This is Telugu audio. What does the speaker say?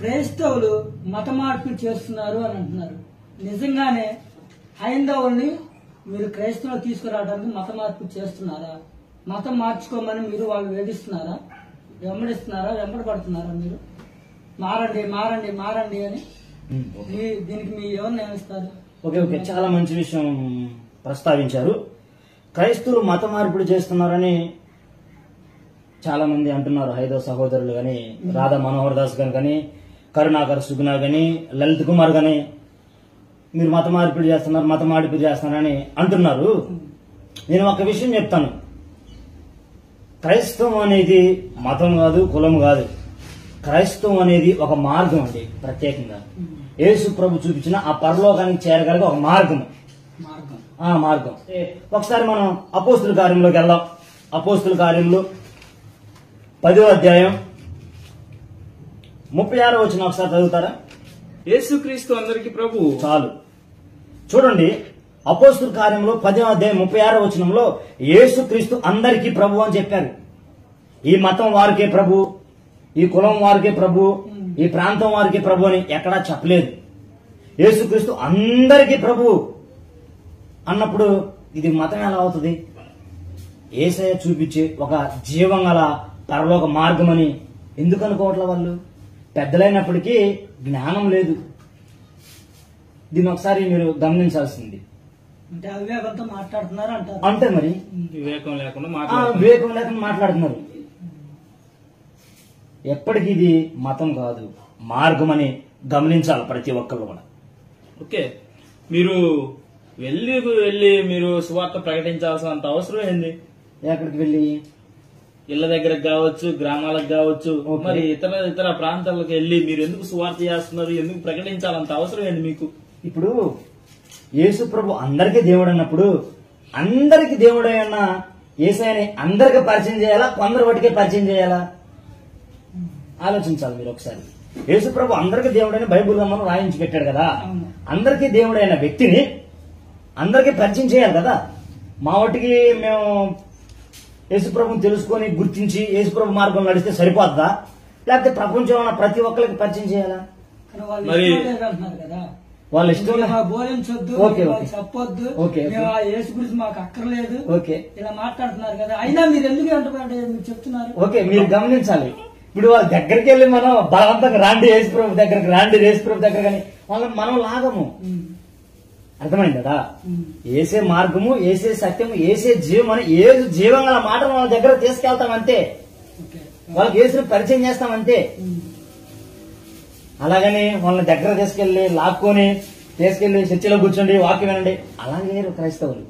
క్రైస్తవులు మత మార్పు చేస్తున్నారు అని అంటున్నారు. నిజంగానే హైందవుల్ని మీరు క్రైస్తవులు తీసుకురావడానికి మత మార్పు చేస్తున్నారా? మతం మార్చుకోమని మీరు వాళ్ళు వేధిస్తున్నారా? వెంబడిస్తున్నారా మీరు? మారండి మారండి మారండి అని దీనికి మీ ఎవరు నియమిస్తారు? ఓకే ఓకే, చాలా మంచి విషయం ప్రస్తావించారు. క్రైస్తవులు మత మార్పిడి చేస్తున్నారని చాలా మంది అంటున్నారు. హైదవ సహోదరులు గాని, రాధా మనోహర్ దాస్ గారు గాని, కరుణాకర్ సుగుణ గాని, లలిత్ కుమార్ గాని మీరు మత మార్పిడి చేస్తున్నారని అంటున్నారు. నేను ఒక విషయం చెప్తాను. క్రైస్తవం అనేది మతం కాదు, కులం కాదు. క్రైస్తవం అనేది ఒక మార్గం అండి. ప్రత్యేకంగా యేసు ప్రభు చూపించిన ఆ పరలోకానికి చేరగలిగే ఒక మార్గం. ఒకసారి మనం అపోస్తుల కార్యంలోకి వెళ్దాం. అపోస్తుల కార్యంలో 10వ అధ్యాయం 36వ వచనం ఒకసారి చదువుతారా? యేసుక్రీస్తు అందరికి ప్రభు. చాలు, చూడండి. అపోస్తుల కార్యంలో 10వ అధ్యాయం 36వ వచనంలో యేసుక్రీస్తు అందరికీ ప్రభు అని చెప్పారు. ఈ మతం వారికే ప్రభు, ఈ కులం వారికే ప్రభు, ఈ ప్రాంతం వారికే ప్రభు అని ఎక్కడా చెప్పలేదు. యేసుక్రీస్తు అందరికీ ప్రభు అన్నప్పుడు ఇది మతం ఎలా అవుతుంది? యేసయ్య చూపించే ఒక జీవం గల పరలోక మార్గం అని ఎందుకు అనుకోవట్లే వాళ్ళు? పెద్దలైనప్పటికీ జ్ఞానం లేదు. దీన్ని ఒకసారి మీరు గమనించాల్సింది. అంటే అవివేకంతో మాట్లాడుతున్నారు అంటారు. అంటే మరి వివేకం లేకుండా మాట్లాడుతున్నారు. ఎప్పటికీ ఇది మతం కాదు, మార్గం అని గమనించాలి ప్రతి ఒక్కళ్ళు కూడా. ఓకే, మీరు వెళ్ళి మీరు సువార్త ప్రకటించాల్సినంత అవసరం ఏంది? ఎక్కడికి వెళ్ళి? ఇళ్ల దగ్గరకు కావచ్చు, గ్రామాలకు కావచ్చు, మరి ఇతర ప్రాంతాలకు వెళ్ళి మీరు ఎందుకు సువార్త చేస్తున్నారు, ఎందుకు ప్రకటించాలంత అవసరం ఏంది మీకు? ఇప్పుడు యేసు ప్రభు అందరికీ దేవుడు అన్నప్పుడు అందరికి దేవుడై ఉన్న యేసయ్యని అందరికి పరిచయం చేయాలా, కొందరు వాటికే పరిచయం చేయాలా? ఆలోచించాలి మీరు ఒకసారి. యేసు ప్రభు అందరికి దేవుడని బైబుల్ మనం రాయించి పెట్టాడు కదా. అందరికీ దేవుడైన వ్యక్తిని అందరికీ పరిచయం చేయాలి కదా. మా వాటికి మేము యేసుప్రభుని తెలుసుకొని గుర్తించి యేసుప్రభు మార్గం నడిస్తే సరిపోద్దా, లేకపోతే ప్రపంచంలో ఉన్న ప్రతి ఒక్కరికి పరిచయం చేయాలా? వాళ్ళ ఇష్టం బోధించొద్దు, చెప్పొద్దు, యేసు గురించి మాకు అక్కర్లేదు ఇలా మాట్లాడుతున్నారు కదా. అయినా మీరు ఎందుకు అంటే మీరు చెప్తున్నారు. ఓకే, మీరు గమనించాలి. ఇప్పుడు వాళ్ళ దగ్గరికి వెళ్ళి మనం బలవంతంగా రాండి యేసుప్రభు దగ్గర కానీ వాళ్ళని మనం లాగము. అర్థమైంది కదా? ఏసే మార్గము, ఏసే సత్యము, ఏసే జీవం అని ఏసు జీవం గల మాట వాళ్ళ దగ్గర తీసుకెళ్తాం అంతే. వాళ్ళకి ఏసుని పరిచయం చేస్తాం అంతే. అలాగని వాళ్ళని దగ్గర తీసుకెళ్లి చర్చిలో కూర్చోండి, వాక్యం వినండి అలాగే క్రైస్తవులు